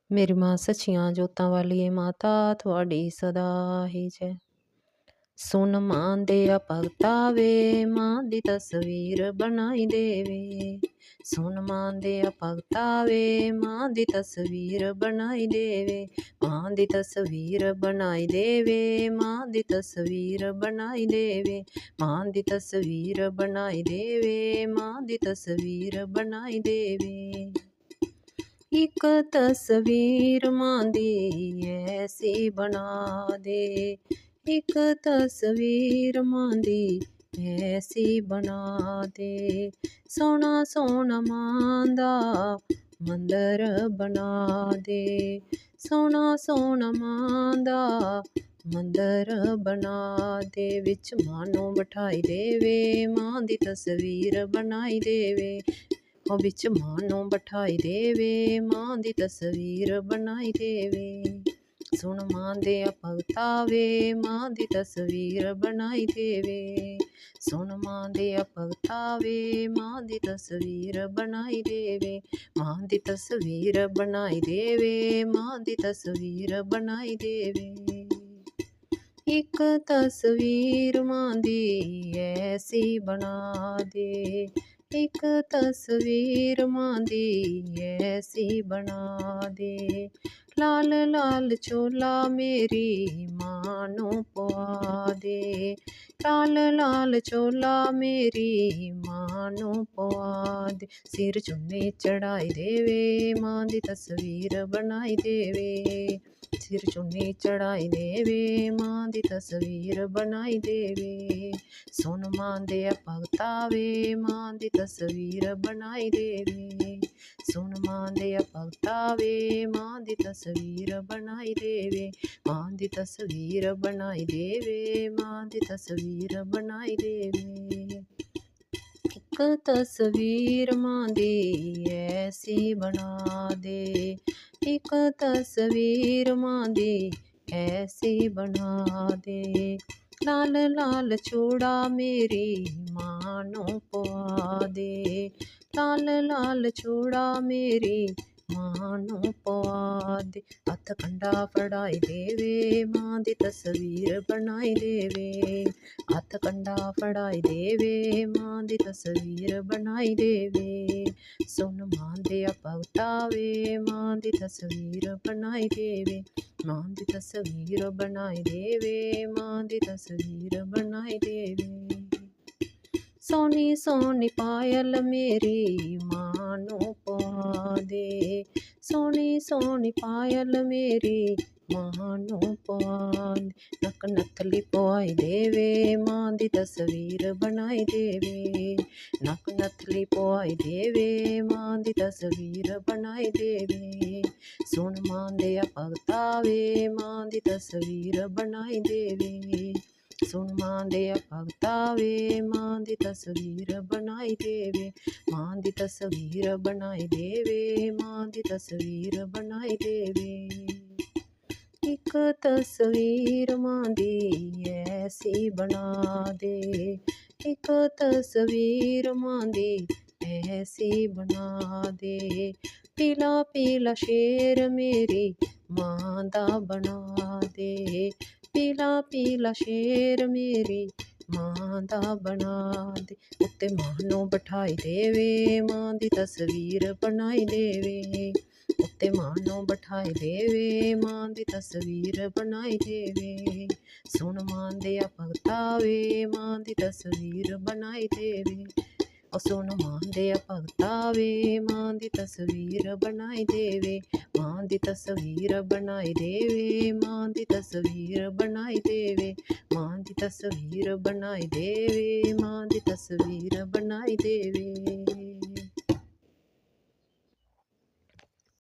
ਮੇਰੀ ਮਾਂ ਸੱਚੀਆਂ ਜੋਤਾਂ ਵਾਲੀਏ ਮਾਤਾ ਤੁਹਾਡੀ ਸਦਾ ਹੀ ਜੈ। ਸੁਣ ਮਾਂ ਦਿਆ ਭਗਤਾ ਵੇ, ਮਾਂ ਦੀ ਤਸਵੀਰ ਬਣਾਈ ਦੇਵੇ। ਸੁਣ ਮਾਂ ਦਿਆ ਭਗਤਾ ਵੇ, ਮਾਂ ਦੀ ਤਸਵੀਰ ਬਣਾਈ ਦੇਵੇ। ਮਾਂ ਦੀ ਤਸਵੀਰ ਬਣਾਈ ਦੇਵੇ, ਮਾਂ ਦੀ ਤਸਵੀਰ ਬਣਾਈ ਦੇਵੇ। ਮਾਂ ਦੀ ਤਸਵੀਰ ਬਣਾਈ ਦੇਵੇ, ਮਾਂ ਦੀ ਤਸਵੀਰ ਬਣਾਈ ਦੇਵੇ। ਇੱਕ ਤਸਵੀਰ ਮਾਂ ਦੀ ਐਸੀ ਬਣਾ ਦੇ, ਇੱਕ ਤਸਵੀਰ ਮਾਂ ਦੀ ਐਸੀ ਬਣਾ ਦੇ। ਸੋਹਣਾ ਸੋਹਣਾ ਮਾਂ ਦਾ ਮੰਦਰ ਬਣਾ ਦੇ, ਸੋਹਣਾ ਸੋਹਣਾ ਮਾਂ ਦਾ ਮੰਦਰ ਬਣਾ ਦੇ। ਵਿੱਚ ਮਾਂ ਨੂੰ ਬਿਠਾਈ ਦੇਵੇ, ਮਾਂ ਦੀ ਤਸਵੀਰ ਬਣਾਈ ਦੇਵੇ। ਉਹ ਵਿੱਚ ਮਾਂ ਨੂੰ ਬਿਠਾਈ ਦੇਵੇ, ਮਾਂ ਦੀ ਤਸਵੀਰ ਬਣਾਈ ਦੇਵੇ। ਸੁਣ ਮਾਂ ਦਿਆ ਭਗਤਾ ਵੇ, ਮਾਂ ਦੀ ਤਸਵੀਰ ਬਣਾਈ ਦੇਵੇ। ਸੁਣ ਮਾਂ ਦਿਆ ਭਗਤਾ ਵੇ, ਮਾਂ ਦੀ ਤਸਵੀਰ ਬਣਾਈ ਦੇਵੇ। ਮਾਂ ਦੀ ਤਸਵੀਰ ਬਣਾਈ ਦੇਵੇ, ਮਾਂ ਦੀ ਤਸਵੀਰ ਬਣਾਈ ਦੇਵੇ। ਇੱਕ ਤਸਵੀਰ ਮਾਂ ਦੀ ਐਸੀ ਬਣਾ ਦੇ, ਇੱਕ ਤਸਵੀਰ ਮਾਂ ਦੀ ਐਸੀ ਬਣਾ ਦੇ। ਲਾਲ ਲਾਲ ਚੋਲਾ ਮੇਰੀ ਮਾਂ ਨੂੰ ਪਵਾ ਦੇ, ਲਾਲ ਲਾਲ ਚੋਲਾ ਮੇਰੀ ਮਾਂ ਨੂੰ ਪਵਾ ਦੇ। ਸਿਰ ਚੁੰਨੀ ਚੜਾਈ ਦੇਵੇ, ਮਾਂ ਦੀ ਤਸਵੀਰ ਬਣਾਈ ਦੇਵੇ। ਸਿਰ ਚੁੰਨੀ ਚੜਾਈ ਦੇਵੇ, ਮਾਂ ਦੀ ਤਸਵੀਰ ਬਣਾਈ ਦੇਵੇ। ਸੁਣ ਮਾਂ ਦਿਆ ਭਗਤਾ ਵੇ, ਮਾਂ ਦੀ ਤਸਵੀਰ ਬਣਾਈ ਦੇਵੇ। ਸੁਣ ਮਾਂ ਦਿਆ ਭਗਤਾ ਵੇ, ਮਾਂ ਦੀ ਤਸਵੀਰ ਬਣਾਈ ਦੇਵੇ। ਮਾਂ ਦੀ ਤਸਵੀਰ ਬਣਾਈ ਦੇਵੇ, ਮਾਂ ਦੀ ਤਸਵੀਰ ਬਣਾਈ ਦੇਵੇ। ਇੱਕ ਤਸਵੀਰ ਮਾਂ ਦੀ ਐਸੀ ਬਣਾ ਦੇ, ਇੱਕ ਤਸਵੀਰ ਮਾਂ ਦੀ ਐਸੀ ਬਣਾ ਦੇ। ਲਾਲ ਲਾਲ ਚੂੜਾ ਮੇਰੀ ਮਾਂ ਨੂੰ ਪਵਾ ਦੇ, ਲਾਲ ਲਾਲ ਚੂੜਾ ਮੇਰੀ ਮਾਂ ਨੂੰ ਪਵਾ ਦੇ। ਹੱਥ ਕੰਡਾ ਫੜਾਈ ਦੇਵੇ, ਮਾਂ ਦੀ ਤਸਵੀਰ ਬਣਾਈ ਦੇਵੇ। ਹੱਥ ਕੰਡਾ ਫੜਾਈ ਦੇਵੇ, ਮਾਂ ਦੀ ਤਸਵੀਰ ਬਣਾਈ ਦੇਵੇ। ਸੁਣ ਮਾਂ ਦਿਆ ਭਗਤਾ ਵੇ, ਮਾਂ ਦੀ ਤਸਵੀਰ ਬਣਾਈ ਦੇਵੇ। ਮਾਂ ਦੀ ਤਸਵੀਰ ਬਣਾਈ ਦੇਵੇ, ਮਾਂ ਦੀ ਤਸਵੀਰ ਬਣਾਈ ਦੇਵੇ। ਸੋਹਣੀ ਸੋਹਣੀ ਪਾਇਲ ਮੇਰੀ ਮਾਂ ਨੂੰ ਪਵਾ ਦੇ, ਸੋਹਣੀ ਸੋਹਣੀ ਪਾਇਲ ਮੇਰੀ ਮਾਂ ਨੂੰ ਪਵਾ ਦੇ। ਨੱਕ ਨੱਥਲੀ ਪਵਾਈ ਦੇਵੇ, ਮਾਂ ਦੀ ਤਸਵੀਰ ਬਣਾਈ ਦੇਵੇ। ਨੱਕ ਨੱਥਲੀ ਪਵਾਈ ਦੇਵੇ, ਮਾਂ ਦੀ ਤਸਵੀਰ ਬਣਾਈ ਦੇਵੇ। ਸੁਣ ਮਾਂ ਦਿਆ ਭਗਤਾ ਵੇ, ਮਾਂ ਦੀ ਤਸਵੀਰ ਬਣਾਈ ਦੇਵੇ। ਸੁਣ ਮਾਂ ਦਿਆ ਭਗਤਾ ਵੇ, ਮਾਂ ਦੀ ਤਸਵੀਰ ਬਣਾਈ ਦੇਵੇ। ਮਾਂ ਦੀ ਤਸਵੀਰ ਬਣਾਈ ਦੇਵੇ, ਮਾਂ ਦੀ ਤਸਵੀਰ ਬਣਾਈ ਦੇਵੇ। ਇੱਕ ਤਸਵੀਰ ਮਾਂ ਦੀ ਐਸੀ ਬਣਾ ਦੇ, ਇੱਕ ਤਸਵੀਰ ਮਾਂ ਦੀ ਐਸੀ ਬਣਾ ਦੇ। ਪੀਲਾ ਪੀਲਾ ਸ਼ੇਰ ਮੇਰੀ ਮਾਂ ਦਾ ਬਣਾ ਦੇ, ਪੀਲਾ ਪੀਲਾ ਸ਼ੇਰ ਮੇਰੀ ਮਾਂ ਦਾ ਬਣਾ ਦੇ। ਉੱਤੇ ਮਾਂ ਨੂੰ ਬਿਠਾਈ ਦੇਵੇ, ਮਾਂ ਦੀ ਤਸਵੀਰ ਬਣਾਈ ਦੇਵੇ। ਉੱਤੇ ਮਾਂ ਨੂੰ ਬਿਠਾਈ ਦੇਵੇ, ਮਾਂ ਦੀ ਤਸਵੀਰ ਬਣਾਈ ਦੇਵੇ। ਸੁਣ ਮਾਂ ਦਿਆ ਭਗਤਾ ਵੇ, ਮਾਂ ਦੀ ਤਸਵੀਰ ਬਣਾਈ ਦੇਵੇ। ਉਹ ਸੁਣ ਮਾਂ ਦਿਆ ਭਗਤਾ ਵੇ, ਮਾਂ ਦੀ ਤਸਵੀਰ ਬਣਾਈ ਦੇਵੇ। ਮਾਂ ਦੀ ਤਸਵੀਰ ਬਣਾਈ ਦੇਵੇ, ਮਾਂ ਦੀ ਤਸਵੀਰ ਬਣਾਈ ਦੇਵੇ। ਮਾਂ ਦੀ ਤਸਵੀਰ ਬਣਾਈ ਦੇਵੇ, ਮਾਂ ਦੀ ਤਸਵੀਰ ਬਣਾਈ ਦੇਵੇ।